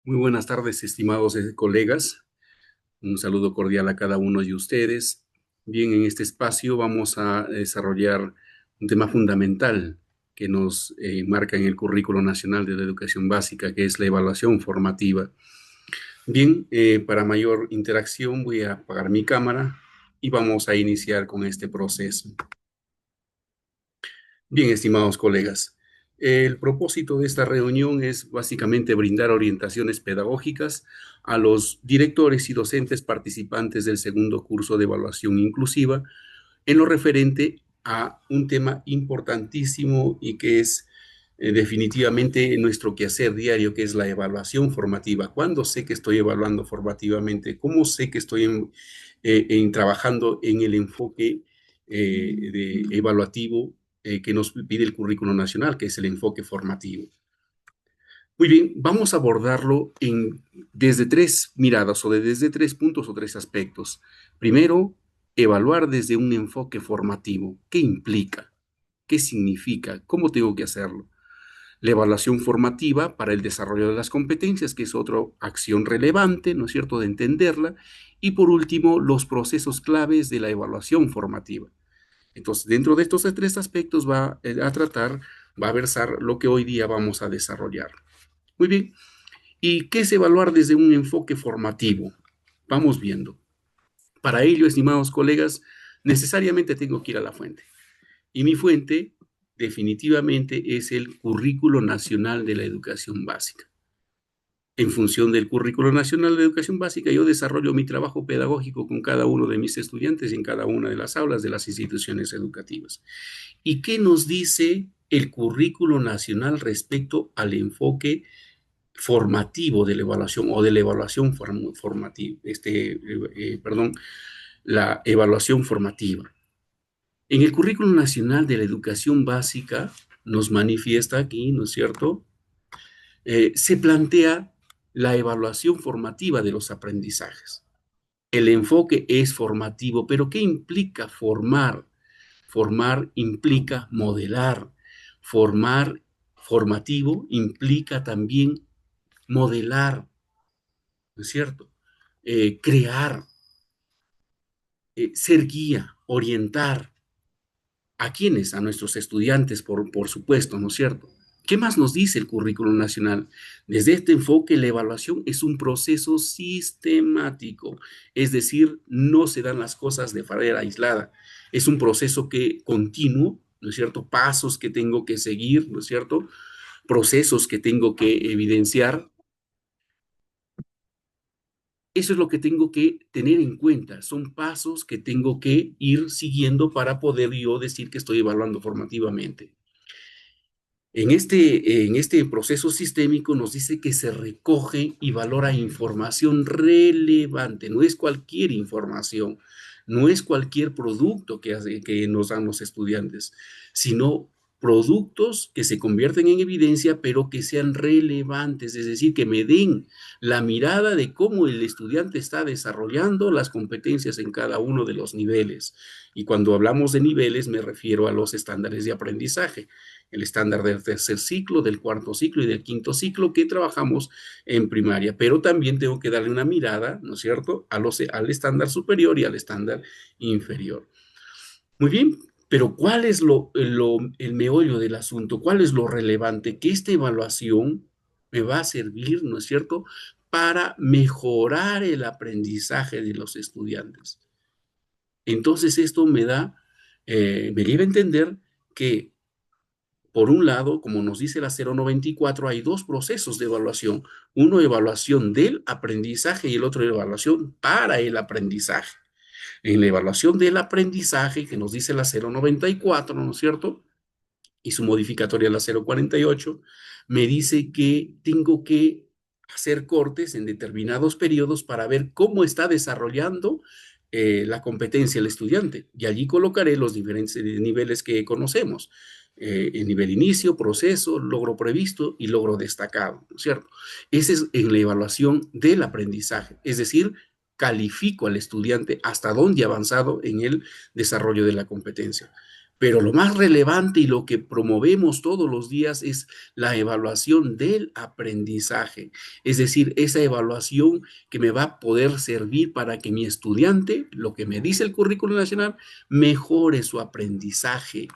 Muy buenas tardes, estimados colegas. Un saludo cordial a cada uno de ustedes. Bien, en este espacio vamos a desarrollar un tema fundamental que nos marca en el Currículo Nacional de la Educación Básica, que es la evaluación formativa. Bien, para mayor interacción voy a apagar mi cámara y vamos a iniciar con este proceso. Bien, estimados colegas, el propósito de esta reunión es básicamente brindar orientaciones pedagógicas a los directores y docentes participantes del segundo curso de evaluación inclusiva en lo referente a un tema importantísimo y que es definitivamente nuestro quehacer diario, que es la evaluación formativa. ¿Cuándo sé que estoy evaluando formativamente? ¿Cómo sé que estoy trabajando en el enfoque evaluativo que nos pide el currículo nacional, que es el enfoque formativo? Muy bien, vamos a abordarlo desde tres miradas o desde tres puntos o tres aspectos. Primero, evaluar desde un enfoque formativo. ¿Qué implica? ¿Qué significa? ¿Cómo tengo que hacerlo? La evaluación formativa para el desarrollo de las competencias, que es otra acción relevante, ¿no es cierto?, de entenderla. Y por último, los procesos claves de la evaluación formativa. Entonces, dentro de estos tres aspectos va a versar lo que hoy día vamos a desarrollar. Muy bien. ¿Y qué es evaluar desde un enfoque formativo? Vamos viendo. Para ello, estimados colegas, necesariamente tengo que ir a la fuente. Y mi fuente definitivamente es el Currículo Nacional de la Educación Básica. En función del Currículo Nacional de Educación Básica, yo desarrollo mi trabajo pedagógico con cada uno de mis estudiantes en cada una de las aulas de las instituciones educativas. ¿Y qué nos dice el Currículo Nacional respecto al enfoque formativo de la evaluación o de la evaluación formativa, la evaluación formativa? En el Currículo Nacional de la Educación Básica nos manifiesta aquí, ¿no es cierto? Se plantea la evaluación formativa de los aprendizajes. El enfoque es formativo, pero ¿qué implica formar? Formar implica modelar. Formar formativo implica también modelar, ¿no es cierto? Crear, ser guía, orientar. ¿A quiénes? A nuestros estudiantes, por supuesto, ¿no es cierto? ¿Qué más nos dice el currículo nacional? Desde este enfoque, la evaluación es un proceso sistemático, es decir, no se dan las cosas de manera aislada. Es un proceso continuo, ¿no es cierto? Pasos que tengo que seguir, ¿no es cierto? Procesos que tengo que evidenciar. Eso es lo que tengo que tener en cuenta. Son pasos que tengo que ir siguiendo para poder yo decir que estoy evaluando formativamente. En este proceso sistémico nos dice que se recoge y valora información relevante, no es cualquier información, no es cualquier producto que nos dan los estudiantes, sino productos que se convierten en evidencia, pero que sean relevantes, es decir, que me den la mirada de cómo el estudiante está desarrollando las competencias en cada uno de los niveles. Y cuando hablamos de niveles, me refiero a los estándares de aprendizaje, el estándar del tercer ciclo, del cuarto ciclo y del quinto ciclo que trabajamos en primaria, pero también tengo que darle una mirada, ¿no es cierto?, al estándar superior y al estándar inferior. Muy bien, pero ¿cuál es el meollo del asunto? ¿Cuál es lo relevante? Que esta evaluación me va a servir, ¿no es cierto?, para mejorar el aprendizaje de los estudiantes. Entonces esto me lleva a entender que por un lado, como nos dice la 094, hay dos procesos de evaluación. Uno, evaluación del aprendizaje y el otro, evaluación para el aprendizaje. En la evaluación del aprendizaje, que nos dice la 094, ¿no es cierto?, y su modificatoria la 048, me dice que tengo que hacer cortes en determinados periodos para ver cómo está desarrollando la competencia el estudiante. Y allí colocaré los diferentes niveles que conocemos. El nivel inicio, proceso, logro previsto y logro destacado, ¿no es cierto? Ese es en la evaluación del aprendizaje, es decir, califico al estudiante hasta dónde ha avanzado en el desarrollo de la competencia. Pero lo más relevante y lo que promovemos todos los días es la evaluación del aprendizaje. Es decir, esa evaluación que me va a poder servir para que mi estudiante, lo que me dice el currículo nacional, mejore su aprendizaje.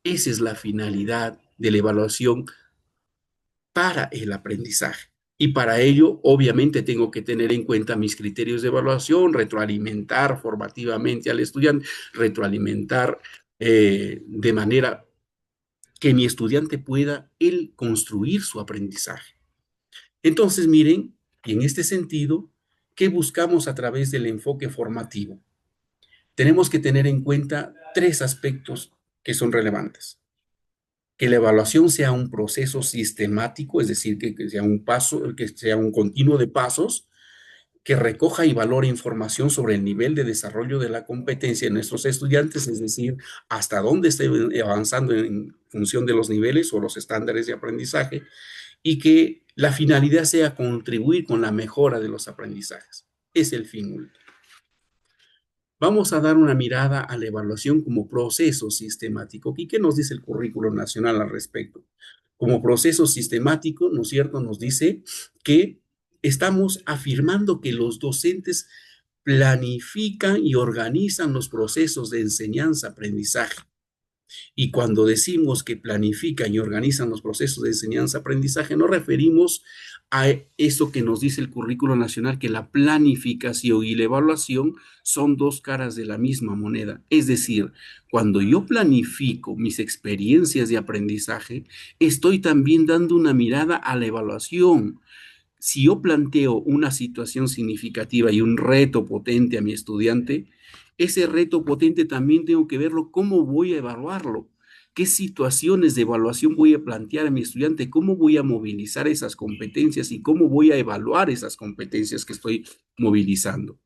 Esa es la finalidad de la evaluación para el aprendizaje. Y para ello, obviamente, tengo que tener en cuenta mis criterios de evaluación, retroalimentar formativamente al estudiante, retroalimentar de manera que mi estudiante pueda él construir su aprendizaje. Entonces, miren, en este sentido, ¿qué buscamos a través del enfoque formativo? Tenemos que tener en cuenta tres aspectos que son relevantes. Que la evaluación sea un proceso sistemático, es decir, que sea un paso, que sea un continuo de pasos, que recoja y valore información sobre el nivel de desarrollo de la competencia de nuestros estudiantes, es decir, hasta dónde estén avanzando en función de los niveles o los estándares de aprendizaje, y que la finalidad sea contribuir con la mejora de los aprendizajes. Es el fin último. Vamos a dar una mirada a la evaluación como proceso sistemático. ¿Y qué nos dice el currículo nacional al respecto? Como proceso sistemático, ¿no es cierto? Nos dice que estamos afirmando que los docentes planifican y organizan los procesos de enseñanza-aprendizaje. Y cuando decimos que planifican y organizan los procesos de enseñanza-aprendizaje, nos referimos a eso que nos dice el currículo nacional, que la planificación y la evaluación son dos caras de la misma moneda. Es decir, cuando yo planifico mis experiencias de aprendizaje, estoy también dando una mirada a la evaluación. Si yo planteo una situación significativa y un reto potente a mi estudiante, ese reto potente también tengo que verlo cómo voy a evaluarlo, qué situaciones de evaluación voy a plantear a mi estudiante, cómo voy a movilizar esas competencias y cómo voy a evaluar esas competencias que estoy movilizando.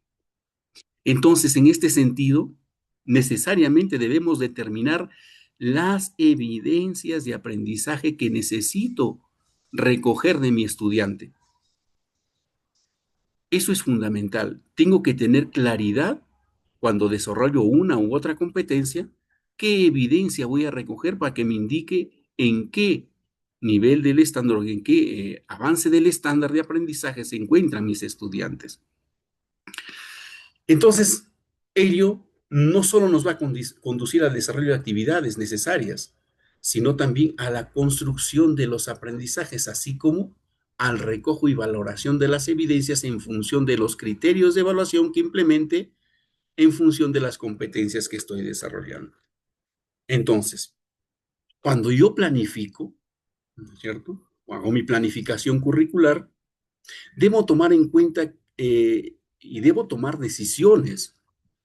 Entonces, en este sentido, necesariamente debemos determinar las evidencias de aprendizaje que necesito recoger de mi estudiante. Eso es fundamental. Tengo que tener claridad cuando desarrollo una u otra competencia, qué evidencia voy a recoger para que me indique en qué nivel del estándar, en qué avance del estándar de aprendizaje se encuentran mis estudiantes. Entonces, ello no solo nos va a conducir al desarrollo de actividades necesarias, sino también a la construcción de los aprendizajes, así como al recojo y valoración de las evidencias en función de los criterios de evaluación que implemente en función de las competencias que estoy desarrollando. Entonces, cuando yo planifico, ¿no es cierto? O hago mi planificación curricular, debo tomar en cuenta y debo tomar decisiones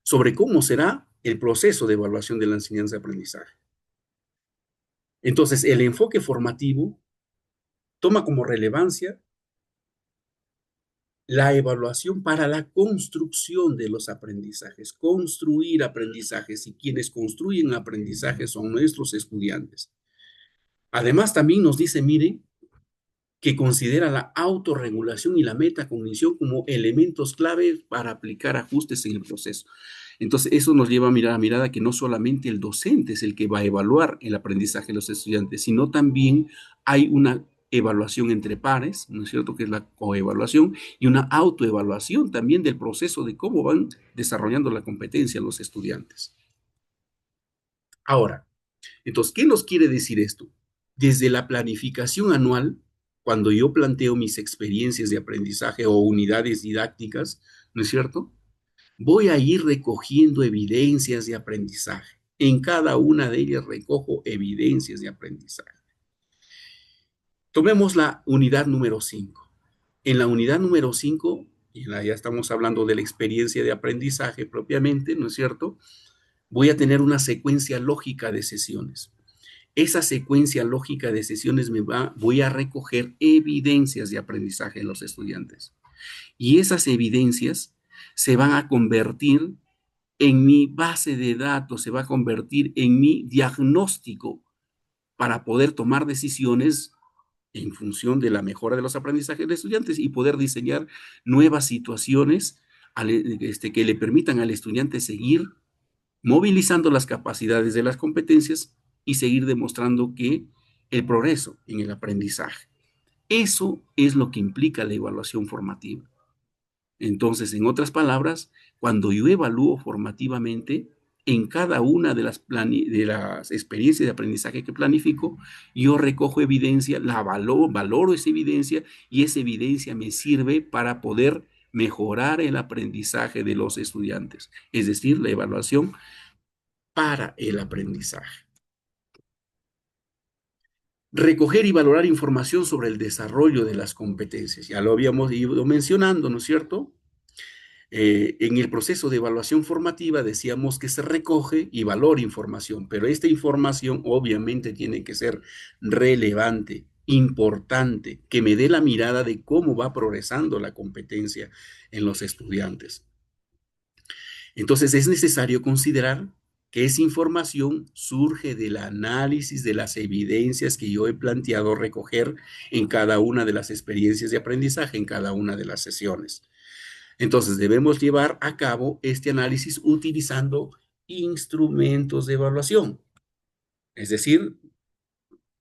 sobre cómo será el proceso de evaluación de la enseñanza-aprendizaje. Entonces, el enfoque formativo toma como relevancia la evaluación para la construcción de los aprendizajes, construir aprendizajes, y quienes construyen aprendizajes son nuestros estudiantes. Además, también nos dice, miren, que considera la autorregulación y la metacognición como elementos clave para aplicar ajustes en el proceso. Entonces, eso nos lleva a mirar a mirada que no solamente el docente es el que va a evaluar el aprendizaje de los estudiantes, sino también hay una evaluación entre pares, ¿no es cierto?, que es la coevaluación, y una autoevaluación también del proceso de cómo van desarrollando la competencia los estudiantes. Ahora, entonces, ¿qué nos quiere decir esto? Desde la planificación anual, cuando yo planteo mis experiencias de aprendizaje o unidades didácticas, ¿no es cierto? Voy a ir recogiendo evidencias de aprendizaje. En cada una de ellas recojo evidencias de aprendizaje. Tomemos la unidad número 5. En la unidad número 5, ya estamos hablando de la experiencia de aprendizaje propiamente, ¿no es cierto? Voy a tener una secuencia lógica de sesiones. Esa secuencia lógica de sesiones voy a recoger evidencias de aprendizaje de los estudiantes. Y esas evidencias se van a convertir en mi base de datos, se va a convertir en mi diagnóstico para poder tomar decisiones en función de la mejora de los aprendizajes de estudiantes y poder diseñar nuevas situaciones que le permitan al estudiante seguir movilizando las capacidades de las competencias y seguir demostrando que el progreso en el aprendizaje. Eso es lo que implica la evaluación formativa. Entonces, en otras palabras, cuando yo evalúo formativamente, en cada una de las experiencias de aprendizaje que planifico, yo recojo evidencia, la valoro esa evidencia y esa evidencia me sirve para poder mejorar el aprendizaje de los estudiantes, es decir, la evaluación para el aprendizaje. Recoger y valorar información sobre el desarrollo de las competencias. Ya lo habíamos ido mencionando, ¿no es cierto? En el proceso de evaluación formativa decíamos que se recoge y valora información, pero esta información obviamente tiene que ser relevante, importante, que me dé la mirada de cómo va progresando la competencia en los estudiantes. Entonces es necesario considerar que esa información surge del análisis de las evidencias que yo he planteado recoger en cada una de las experiencias de aprendizaje, en cada una de las sesiones. Entonces debemos llevar a cabo este análisis utilizando instrumentos de evaluación. Es decir,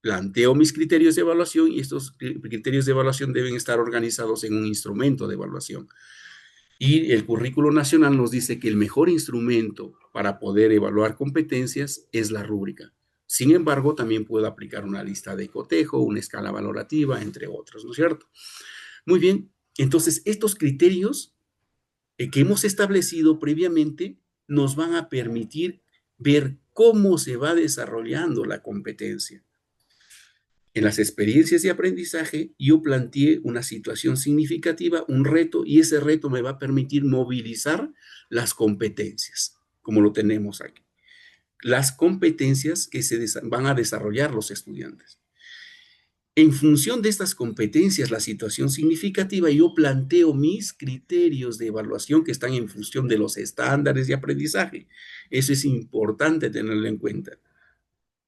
planteo mis criterios de evaluación y estos criterios de evaluación deben estar organizados en un instrumento de evaluación. Y el currículo nacional nos dice que el mejor instrumento para poder evaluar competencias es la rúbrica. Sin embargo, también puedo aplicar una lista de cotejo, una escala valorativa, entre otros, ¿no es cierto? Muy bien, entonces estos criterios que hemos establecido previamente nos van a permitir ver cómo se va desarrollando la competencia. En las experiencias de aprendizaje, yo planteé una situación significativa, un reto, y ese reto me va a permitir movilizar las competencias, como lo tenemos aquí. Las competencias que se van a desarrollar los estudiantes. En función de estas competencias, la situación significativa, yo planteo mis criterios de evaluación que están en función de los estándares de aprendizaje. Eso es importante tenerlo en cuenta.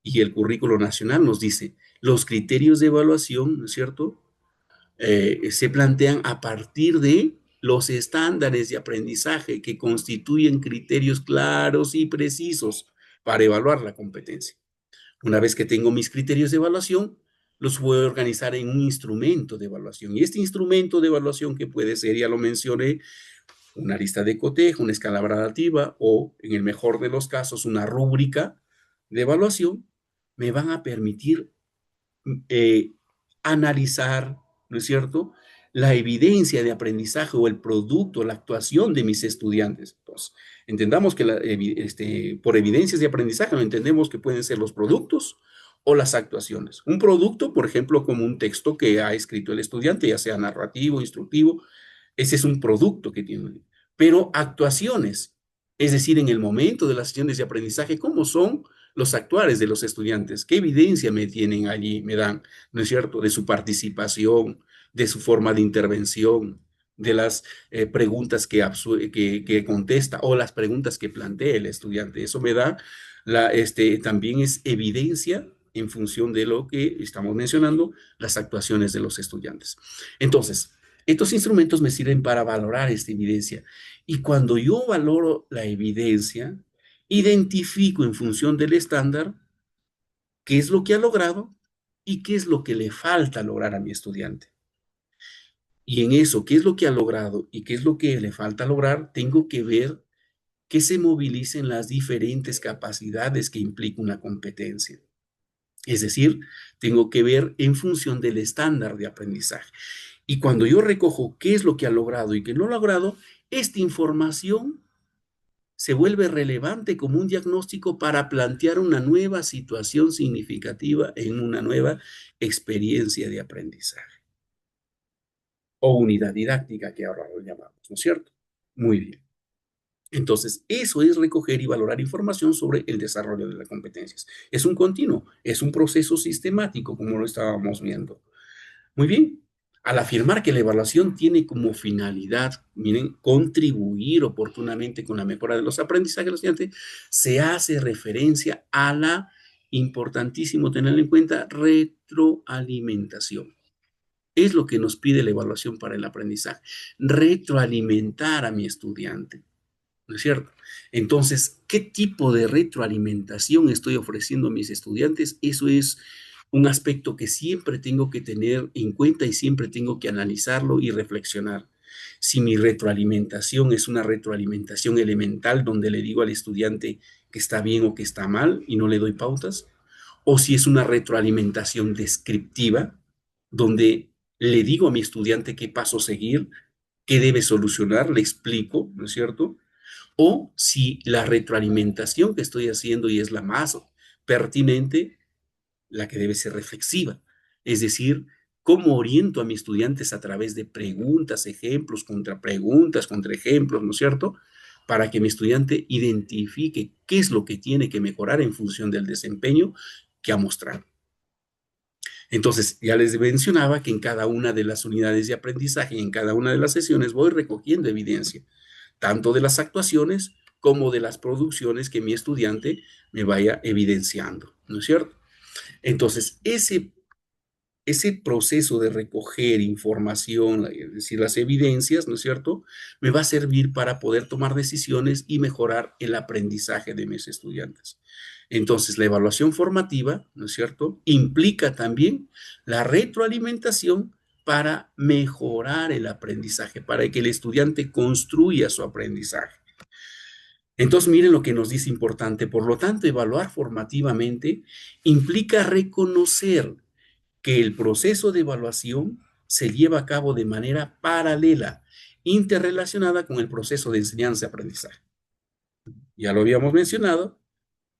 Y el currículo nacional nos dice, los criterios de evaluación, ¿no es cierto? Se plantean a partir de los estándares de aprendizaje que constituyen criterios claros y precisos para evaluar la competencia. Una vez que tengo mis criterios de evaluación, los voy a organizar en un instrumento de evaluación. Y este instrumento de evaluación que puede ser, ya lo mencioné, una lista de cotejo, una escala valorativa o, en el mejor de los casos, una rúbrica de evaluación, me van a permitir eh, analizar, ¿no es cierto?, la evidencia de aprendizaje o el producto, la actuación de mis estudiantes. Entonces, entendamos que por evidencias de aprendizaje no entendemos que pueden ser los productos o las actuaciones. Un producto, por ejemplo, como un texto que ha escrito el estudiante, ya sea narrativo, instructivo, ese es un producto que tiene. Pero actuaciones, es decir, en el momento de las sesiones de aprendizaje, ¿cómo son los actuares de los estudiantes? ¿Qué evidencia me tienen allí, me dan, ¿no es cierto?, de su participación, de su forma de intervención, de las preguntas que contesta o las preguntas que plantea el estudiante. Eso me da, también es evidencia en función de lo que estamos mencionando, las actuaciones de los estudiantes. Entonces, estos instrumentos me sirven para valorar esta evidencia. Y cuando yo valoro la evidencia, identifico en función del estándar qué es lo que ha logrado y qué es lo que le falta lograr a mi estudiante. Y en eso, qué es lo que ha logrado y qué es lo que le falta lograr, tengo que ver que se movilicen las diferentes capacidades que implica una competencia. Es decir, tengo que ver en función del estándar de aprendizaje. Y cuando yo recojo qué es lo que ha logrado y qué no ha logrado, esta información se vuelve relevante como un diagnóstico para plantear una nueva situación significativa en una nueva experiencia de aprendizaje o unidad didáctica que ahora lo llamamos, ¿no es cierto? Muy bien. Entonces, eso es recoger y valorar información sobre el desarrollo de las competencias. Es un continuo, es un proceso sistemático, como lo estábamos viendo. Muy bien. Al afirmar que la evaluación tiene como finalidad, miren, contribuir oportunamente con la mejora de los aprendizajes de los estudiantes, se hace referencia a la, importantísimo tener en cuenta, retroalimentación. Es lo que nos pide la evaluación para el aprendizaje, retroalimentar a mi estudiante. ¿no es cierto? Entonces, ¿qué tipo de retroalimentación estoy ofreciendo a mis estudiantes? Eso es un aspecto que siempre tengo que tener en cuenta y siempre tengo que analizarlo y reflexionar. Si mi retroalimentación es una retroalimentación elemental donde le digo al estudiante que está bien o que está mal y no le doy pautas, o si es una retroalimentación descriptiva donde le digo a mi estudiante qué paso seguir, qué debe solucionar, le explico, ¿no es cierto? O si la retroalimentación que estoy haciendo y es la más pertinente, la que debe ser reflexiva. Es decir, cómo oriento a mis estudiantes a través de preguntas, ejemplos, contra ejemplos, ¿no es cierto? Para que mi estudiante identifique qué es lo que tiene que mejorar en función del desempeño que ha mostrado. Entonces, ya les mencionaba que en cada una de las unidades de aprendizaje, en cada una de las sesiones, voy recogiendo evidencia, tanto de las actuaciones como de las producciones que mi estudiante me vaya evidenciando, ¿no es cierto? Entonces, ese proceso de recoger información, es decir, las evidencias, ¿no es cierto?, me va a servir para poder tomar decisiones y mejorar el aprendizaje de mis estudiantes. Entonces, la evaluación formativa, ¿no es cierto?, implica también la retroalimentación para mejorar el aprendizaje, para que el estudiante construya su aprendizaje. Entonces, miren lo que nos dice importante. Por lo tanto, evaluar formativamente implica reconocer que el proceso de evaluación se lleva a cabo de manera paralela, interrelacionada con el proceso de enseñanza-aprendizaje. Ya lo habíamos mencionado,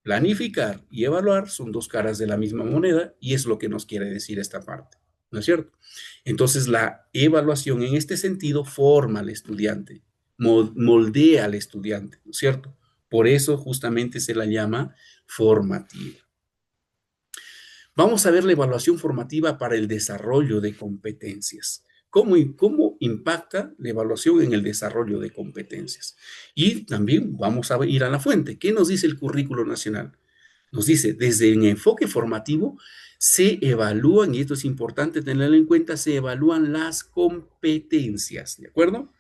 planificar y evaluar son dos caras de la misma moneda y es lo que nos quiere decir esta parte, ¿no es cierto? Entonces, la evaluación en este sentido forma al estudiante, moldea al estudiante, ¿no es cierto? Por eso justamente se la llama formativa. Vamos a ver la evaluación formativa para el desarrollo de competencias. ¿Cómo impacta la evaluación en el desarrollo de competencias? Y también vamos a ir a la fuente. ¿Qué nos dice el currículo nacional? Nos dice, desde el enfoque formativo se evalúan, y esto es importante tenerlo en cuenta, se evalúan las competencias, ¿de acuerdo?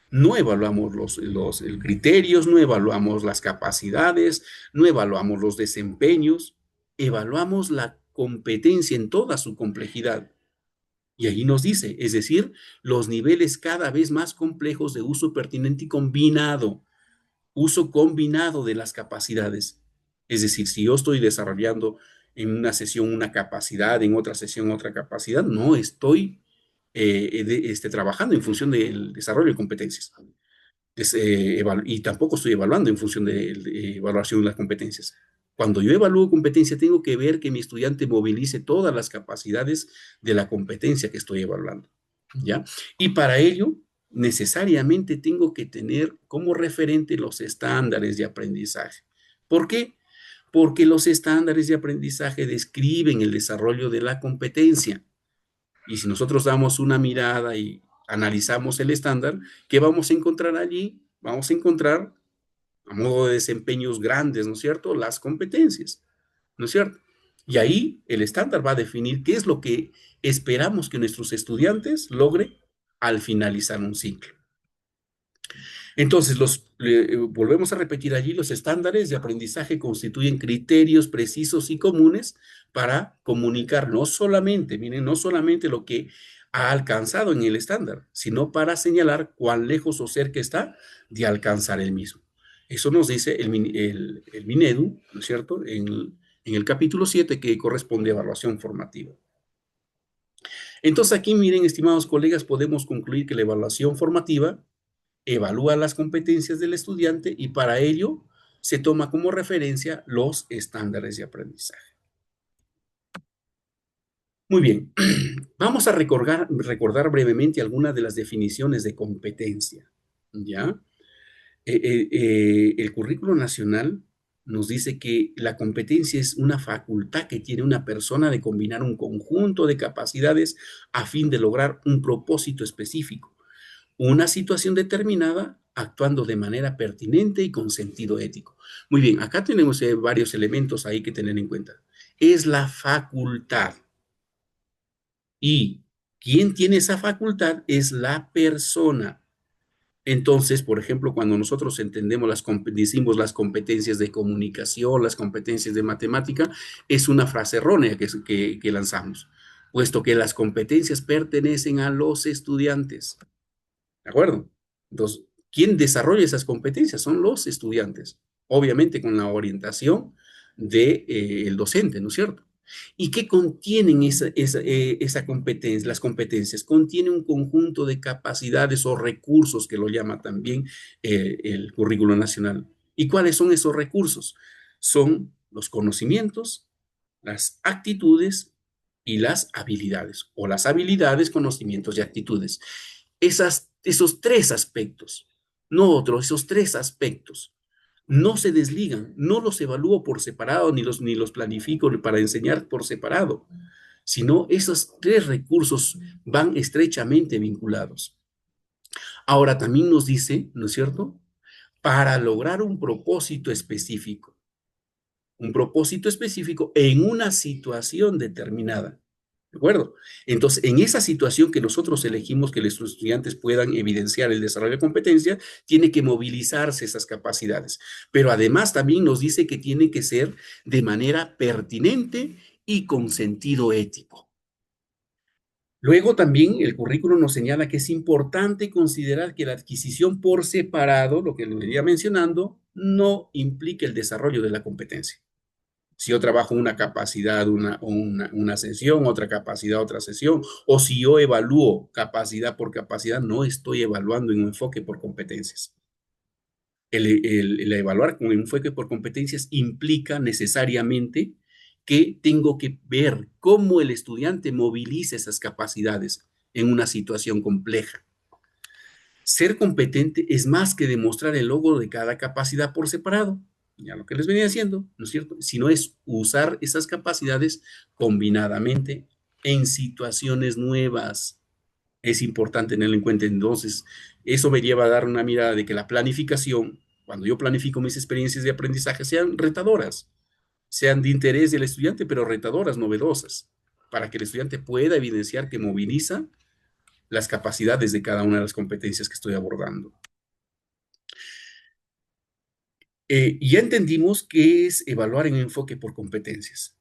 No evaluamos los criterios, no evaluamos las capacidades, no evaluamos los desempeños, evaluamos la competencia en toda su complejidad. Y ahí nos dice, es decir, los niveles cada vez más complejos de uso pertinente y combinado, uso combinado de las capacidades. Es decir, si yo estoy desarrollando en una sesión una capacidad, en otra sesión otra capacidad, no estoy trabajando en función del desarrollo de competencias y tampoco estoy evaluando en función de evaluación de las competencias. Cuando yo evalúo competencia, tengo que ver que mi estudiante movilice todas las capacidades de la competencia que estoy evaluando, ¿ya? Y para ello, necesariamente tengo que tener como referente los estándares de aprendizaje. ¿Por qué? Porque los estándares de aprendizaje describen el desarrollo de la competencia. Y si nosotros damos una mirada y analizamos el estándar, ¿qué vamos a encontrar allí? Vamos a encontrar, a modo de desempeños grandes, ¿no es cierto?, las competencias, ¿no es cierto? Y ahí el estándar va a definir qué es lo que esperamos que nuestros estudiantes logren al finalizar un ciclo. Entonces, volvemos a repetir allí, los estándares de aprendizaje constituyen criterios precisos y comunes para comunicar no solamente, miren, no solamente lo que ha alcanzado en el estándar, sino para señalar cuán lejos o cerca está de alcanzar el mismo. Eso nos dice el Minedu, ¿no es cierto?, en el capítulo 7 que corresponde a evaluación formativa. Entonces aquí, miren, estimados colegas, podemos concluir que la evaluación formativa evalúa las competencias del estudiante y para ello se toma como referencia los estándares de aprendizaje. Muy bien, vamos a recordar brevemente algunas de las definiciones de competencia. ¿Ya? El currículo nacional nos dice que la competencia es una facultad que tiene una persona de combinar un conjunto de capacidades a fin de lograr un propósito específico, una situación determinada actuando de manera pertinente y con sentido ético. Muy bien, acá tenemos varios elementos ahí que tener en cuenta. Es la facultad. Y quien tiene esa facultad es la persona. Entonces, por ejemplo, cuando nosotros entendemos decimos las competencias de comunicación, las competencias de matemática, es una frase errónea que lanzamos, puesto que las competencias pertenecen a los estudiantes. ¿De acuerdo? Entonces, ¿quién desarrolla esas competencias? Son los estudiantes, obviamente con la orientación del docente, ¿no es cierto? ¿Y qué contienen esa competencia, las competencias? Contiene un conjunto de capacidades o recursos que lo llama también el currículo nacional. ¿Y cuáles son esos recursos? Son los conocimientos, las actitudes y las habilidades, o las habilidades, conocimientos y actitudes. Esos tres aspectos, no otros, esos tres aspectos, no se desligan, no los evalúo por separado, ni los planifico para enseñar por separado, sino esos tres recursos van estrechamente vinculados. Ahora también nos dice, ¿no es cierto? Para lograr un propósito específico en una situación determinada. ¿De acuerdo? Entonces, en esa situación que nosotros elegimos que los estudiantes puedan evidenciar el desarrollo de competencia, tiene que movilizarse esas capacidades. Pero además también nos dice que tiene que ser de manera pertinente y con sentido ético. Luego también el currículo nos señala que es importante considerar que la adquisición por separado, lo que le venía mencionando, no implica el desarrollo de la competencia. Si yo trabajo una capacidad, una sesión, otra capacidad, otra sesión, o si yo evalúo capacidad por capacidad, no estoy evaluando en un enfoque por competencias. El evaluar con enfoque por competencias implica necesariamente que tengo que ver cómo el estudiante moviliza esas capacidades en una situación compleja. Ser competente es más que demostrar el logro de cada capacidad por separado, ya lo que les venía haciendo, ¿no es cierto? Sino es usar esas capacidades combinadamente en situaciones nuevas. Es importante tenerlo en cuenta. Entonces, eso me lleva a dar una mirada de que la planificación, cuando yo planifico mis experiencias de aprendizaje, sean retadoras, sean de interés del estudiante, pero retadoras, novedosas, para que el estudiante pueda evidenciar que moviliza las capacidades de cada una de las competencias que estoy abordando. Ya entendimos qué es evaluar en enfoque por competencias.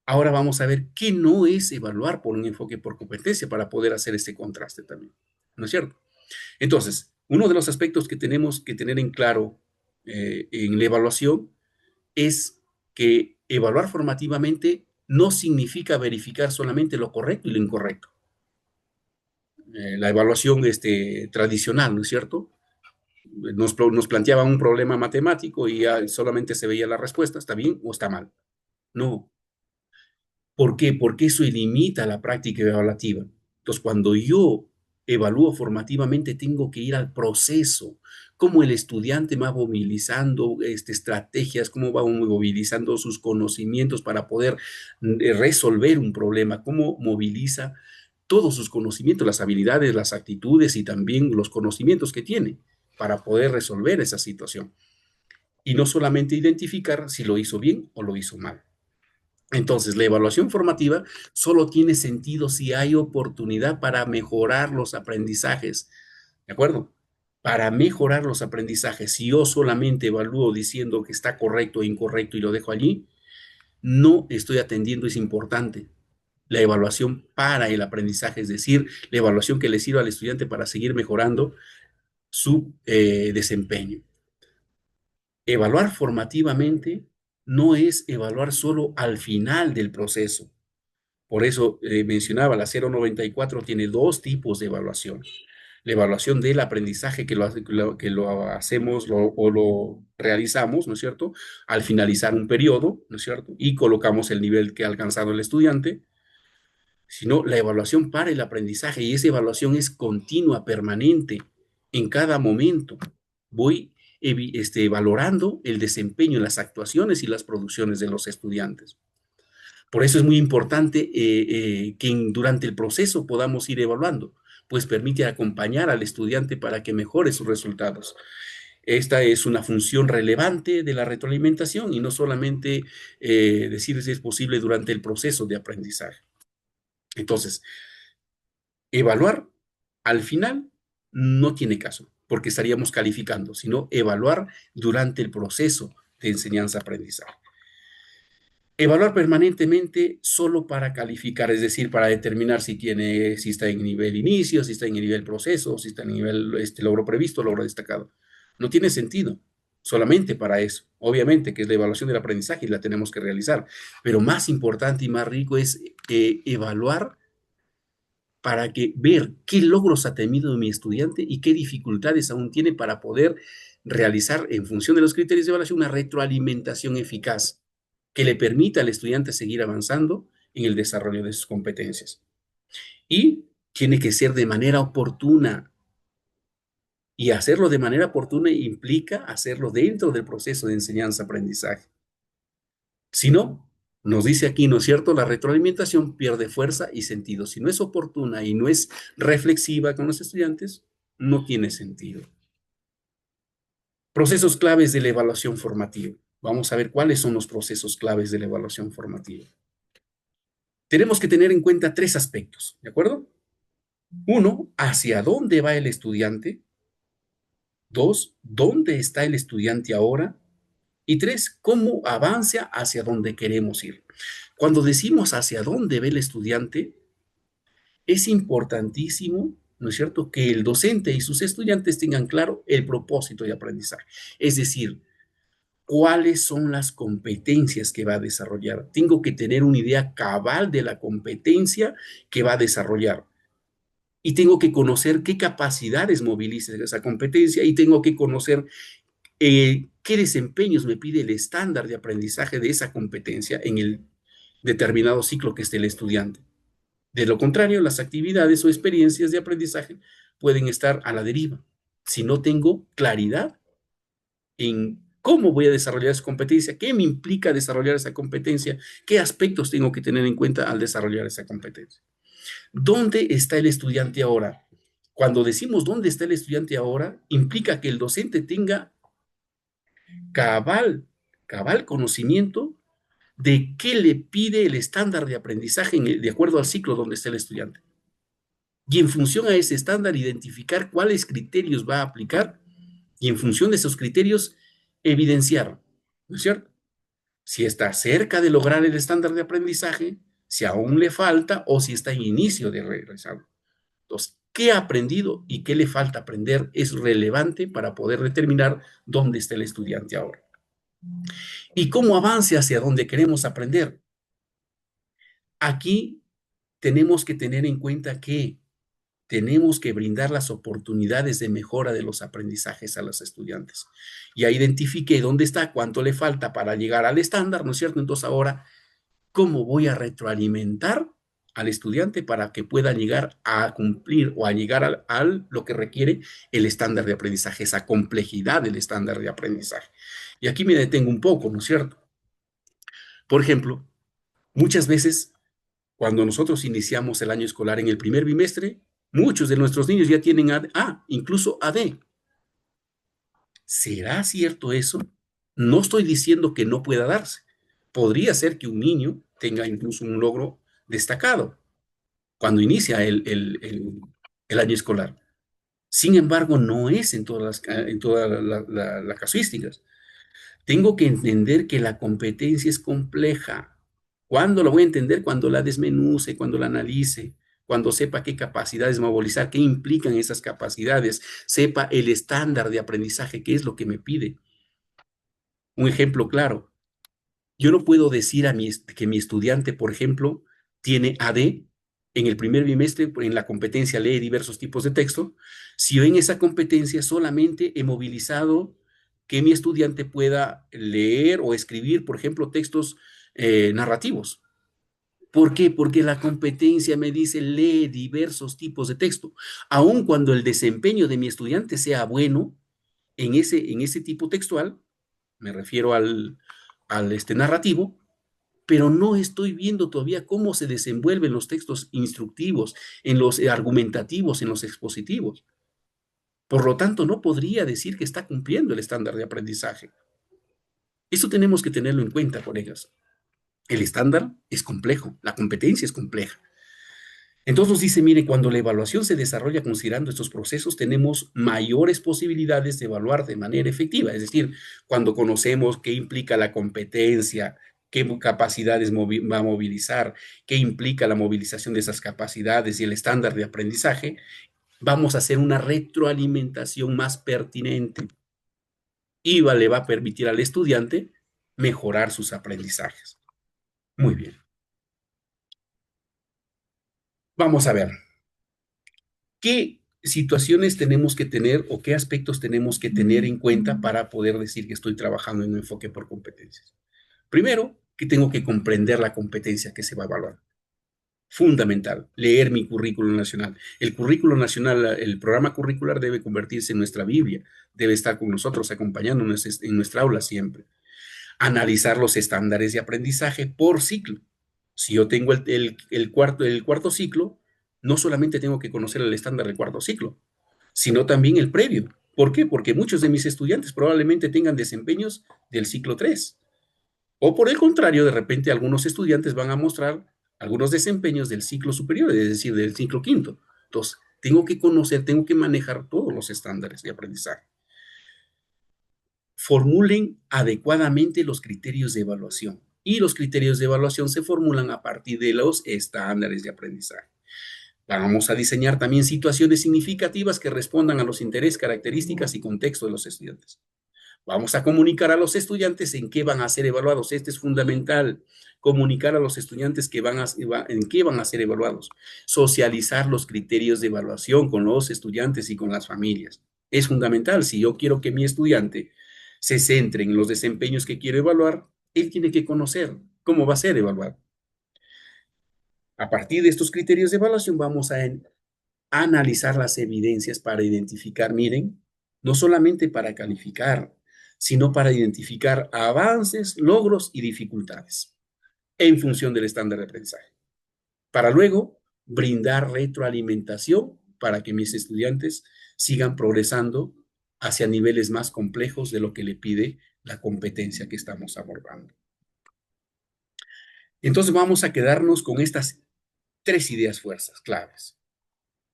Ahora vamos a ver qué no es evaluar por un enfoque por competencia para poder hacer este contraste también. ¿No es cierto? Entonces, uno de los aspectos que tenemos que tener en claro en la evaluación es que evaluar formativamente no significa verificar solamente lo correcto y lo incorrecto. La evaluación tradicional, ¿no es cierto? Nos planteaban un problema matemático y solamente se veía la respuesta, ¿está bien o está mal? No. ¿Por qué? Porque eso limita la práctica evaluativa. Entonces, cuando yo evalúo formativamente, tengo que ir al proceso, cómo el estudiante va movilizando estrategias, cómo va movilizando sus conocimientos para poder resolver un problema, cómo moviliza todos sus conocimientos, las habilidades, las actitudes y también los conocimientos que tiene para poder resolver esa situación. Y no solamente identificar si lo hizo bien o lo hizo mal. Entonces, la evaluación formativa solo tiene sentido si hay oportunidad para mejorar los aprendizajes, ¿de acuerdo? Para mejorar los aprendizajes, si yo solamente evalúo diciendo que está correcto o incorrecto y lo dejo allí, no estoy atendiendo, es importante. La evaluación para el aprendizaje, es decir, la evaluación que le sirva al estudiante para seguir mejorando su desempeño. Evaluar formativamente no es evaluar solo al final del proceso. Por eso mencionaba, la 094 tiene dos tipos de evaluación. La evaluación del aprendizaje que lo hacemos o lo realizamos, ¿no es cierto? Al finalizar un periodo, ¿no es cierto? Y colocamos el nivel que ha alcanzado el estudiante, sino la evaluación para el aprendizaje, y esa evaluación es continua, permanente, en cada momento. Voy valorando el desempeño, las actuaciones y las producciones de los estudiantes. Por eso es muy importante que durante el proceso podamos ir evaluando, pues permite acompañar al estudiante para que mejore sus resultados. Esta es una función relevante de la retroalimentación y no solamente decir si es posible durante el proceso de aprendizaje. Entonces, evaluar al final no tiene caso, porque estaríamos calificando, sino evaluar durante el proceso de enseñanza-aprendizaje. Evaluar permanentemente solo para calificar, es decir, para determinar si está en nivel inicio, si está en nivel proceso, si está en nivel logro previsto, logro destacado. No tiene sentido, solamente para eso. Obviamente que es la evaluación del aprendizaje y la tenemos que realizar, pero más importante y más rico es evaluar para ver qué logros ha tenido mi estudiante y qué dificultades aún tiene para poder realizar, en función de los criterios de evaluación, una retroalimentación eficaz que le permita al estudiante seguir avanzando en el desarrollo de sus competencias. Y tiene que ser de manera oportuna. Y hacerlo de manera oportuna implica hacerlo dentro del proceso de enseñanza-aprendizaje. Si no, nos dice aquí, ¿no es cierto? La retroalimentación pierde fuerza y sentido. Si no es oportuna y no es reflexiva con los estudiantes, no tiene sentido. Procesos claves de la evaluación formativa. Vamos a ver cuáles son los procesos claves de la evaluación formativa. Tenemos que tener en cuenta 3 aspectos, ¿de acuerdo? 1, ¿hacia dónde va el estudiante? 2, ¿dónde está el estudiante ahora? Y 3, ¿cómo avanza hacia donde queremos ir? Cuando decimos hacia dónde ve el estudiante, es importantísimo, ¿no es cierto?, que el docente y sus estudiantes tengan claro el propósito de aprendizaje. Es decir, cuáles son las competencias que va a desarrollar. Tengo que tener una idea cabal de la competencia que va a desarrollar. Y tengo que conocer qué capacidades moviliza esa competencia y tengo que conocer qué desempeños me pide el estándar de aprendizaje de esa competencia en el determinado ciclo que esté el estudiante. De lo contrario, las actividades o experiencias de aprendizaje pueden estar a la deriva si no tengo claridad en cómo voy a desarrollar esa competencia, qué me implica desarrollar esa competencia, qué aspectos tengo que tener en cuenta al desarrollar esa competencia. ¿Dónde está el estudiante ahora? Cuando decimos dónde está el estudiante ahora, implica que el docente tenga cabal conocimiento de qué le pide el estándar de aprendizaje de acuerdo al ciclo donde está el estudiante. Y en función a ese estándar, identificar cuáles criterios va a aplicar y en función de esos criterios, evidenciar, ¿no es cierto? Si está cerca de lograr el estándar de aprendizaje, si aún le falta o si está en inicio de realizarlo. Entonces, ¿qué ha aprendido y qué le falta aprender? Es relevante para poder determinar dónde está el estudiante ahora. ¿Y cómo avance hacia donde queremos aprender? Aquí tenemos que tener en cuenta que tenemos que brindar las oportunidades de mejora de los aprendizajes a los estudiantes. Ya identifiqué dónde está, cuánto le falta para llegar al estándar, ¿no es cierto? Entonces ahora, ¿cómo voy a retroalimentar al estudiante para que pueda llegar a cumplir o a llegar a lo que requiere el estándar de aprendizaje, esa complejidad del estándar de aprendizaje? Y aquí me detengo un poco, ¿no es cierto? Por ejemplo, muchas veces cuando nosotros iniciamos el año escolar en el primer bimestre, muchos de nuestros niños ya tienen incluso AD. ¿Será cierto eso? No estoy diciendo que no pueda darse. Podría ser que un niño tenga incluso un logro destacado cuando inicia el año escolar. Sin embargo, no es en todas las casuísticas. Tengo que entender que la competencia es compleja. ¿Cuándo lo voy a entender? Cuando la desmenuce, cuando la analice, cuando sepa qué capacidades movilizar, qué implican esas capacidades, sepa el estándar de aprendizaje, qué es lo que me pide. Un ejemplo claro, yo no puedo decir que mi estudiante, por ejemplo, tiene AD en el primer bimestre en la competencia lee diversos tipos de texto, si yo en esa competencia solamente he movilizado que mi estudiante pueda leer o escribir, por ejemplo, textos narrativos. ¿Por qué? Porque la competencia me dice lee diversos tipos de texto. Aun cuando el desempeño de mi estudiante sea bueno en ese tipo textual, me refiero al narrativo, pero no estoy viendo todavía cómo se desenvuelven los textos instructivos, en los argumentativos, en los expositivos. Por lo tanto, no podría decir que está cumpliendo el estándar de aprendizaje. Eso tenemos que tenerlo en cuenta, colegas. El estándar es complejo, la competencia es compleja. Entonces nos dice, mire, cuando la evaluación se desarrolla considerando estos procesos, tenemos mayores posibilidades de evaluar de manera efectiva. Es decir, cuando conocemos qué implica la competencia, qué capacidades va a movilizar, qué implica la movilización de esas capacidades y el estándar de aprendizaje, vamos a hacer una retroalimentación más pertinente y le va a permitir al estudiante mejorar sus aprendizajes. Muy bien. Vamos a ver. ¿Qué situaciones tenemos que tener o qué aspectos tenemos que tener en cuenta para poder decir que estoy trabajando en un enfoque por competencias? Primero, que tengo que comprender la competencia que se va a evaluar. Fundamental, leer mi currículo nacional. El currículo nacional, el programa curricular debe convertirse en nuestra Biblia, debe estar con nosotros, acompañándonos en nuestra aula siempre. Analizar los estándares de aprendizaje por ciclo. Si yo tengo el cuarto ciclo, no solamente tengo que conocer el estándar del cuarto ciclo, sino también el previo. ¿Por qué? Porque muchos de mis estudiantes probablemente tengan desempeños del ciclo 3. O por el contrario, de repente algunos estudiantes van a mostrar algunos desempeños del ciclo superior, es decir, del ciclo quinto. Entonces, tengo que conocer, tengo que manejar todos los estándares de aprendizaje. Formulen adecuadamente los criterios de evaluación. Y los criterios de evaluación se formulan a partir de los estándares de aprendizaje. Vamos a diseñar también situaciones significativas que respondan a los intereses, características y contexto de los estudiantes. Vamos a comunicar a los estudiantes en qué van a ser evaluados. Este es fundamental. Comunicar a los estudiantes en qué van a ser evaluados. Socializar los criterios de evaluación con los estudiantes y con las familias. Es fundamental. Si yo quiero que mi estudiante se centre en los desempeños que quiero evaluar, él tiene que conocer cómo va a ser evaluado. A partir de estos criterios de evaluación vamos a analizar las evidencias para identificar, miren, no solamente para calificar, sino para identificar avances, logros y dificultades en función del estándar de aprendizaje. Para luego brindar retroalimentación para que mis estudiantes sigan progresando hacia niveles más complejos de lo que le pide la competencia que estamos abordando. Entonces vamos a quedarnos con estas tres ideas fuerzas claves.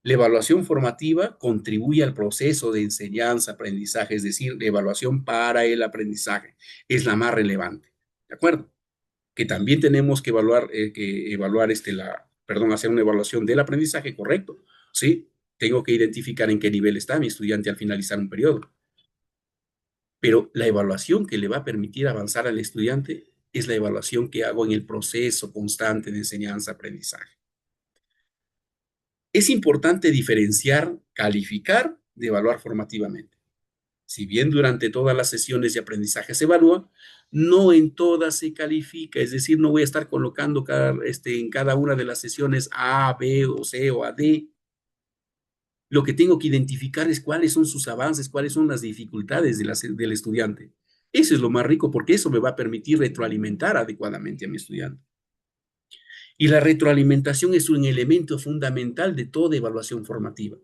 La evaluación formativa contribuye al proceso de enseñanza, aprendizaje, es decir, la evaluación para el aprendizaje es la más relevante, ¿de acuerdo? Que también tenemos que evaluar hacer una evaluación del aprendizaje, correcto, ¿sí? Tengo que identificar en qué nivel está mi estudiante al finalizar un periodo. Pero la evaluación que le va a permitir avanzar al estudiante es la evaluación que hago en el proceso constante de enseñanza-aprendizaje. Es importante diferenciar, calificar de evaluar formativamente. Si bien durante todas las sesiones de aprendizaje se evalúa, no en todas se califica, es decir, no voy a estar colocando en cada una de las sesiones A, B o C o A, D. Lo que tengo que identificar es cuáles son sus avances, cuáles son las dificultades del estudiante. Eso es lo más rico porque eso me va a permitir retroalimentar adecuadamente a mi estudiante. Y la retroalimentación es un elemento fundamental de toda evaluación formativa.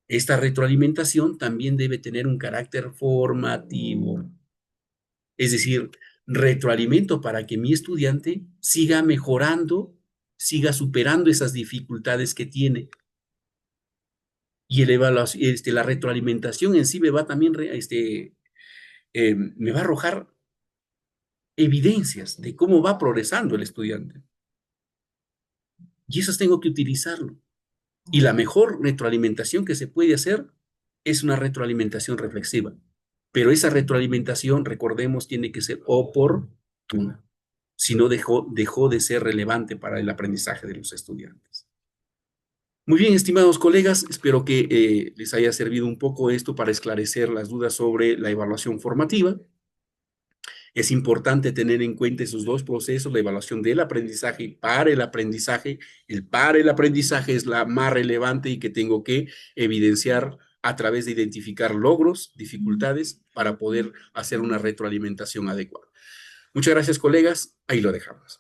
Esta retroalimentación también debe tener un carácter formativo, es decir, retroalimento para que mi estudiante siga mejorando, siga superando esas dificultades que tiene. Y la retroalimentación en sí me va también, me va a arrojar evidencias de cómo va progresando el estudiante. Y esas tengo que utilizarlo. Y la mejor retroalimentación que se puede hacer es una retroalimentación reflexiva. Pero esa retroalimentación, recordemos, tiene que ser oportuna. Si no, dejó de ser relevante para el aprendizaje de los estudiantes. Muy bien, estimados colegas, espero que les haya servido un poco esto para esclarecer las dudas sobre la evaluación formativa. Es importante tener en cuenta esos dos procesos, la evaluación del aprendizaje y para el aprendizaje. El para el aprendizaje es la más relevante y que tengo que evidenciar a través de identificar logros, dificultades, para poder hacer una retroalimentación adecuada. Muchas gracias, colegas. Ahí lo dejamos.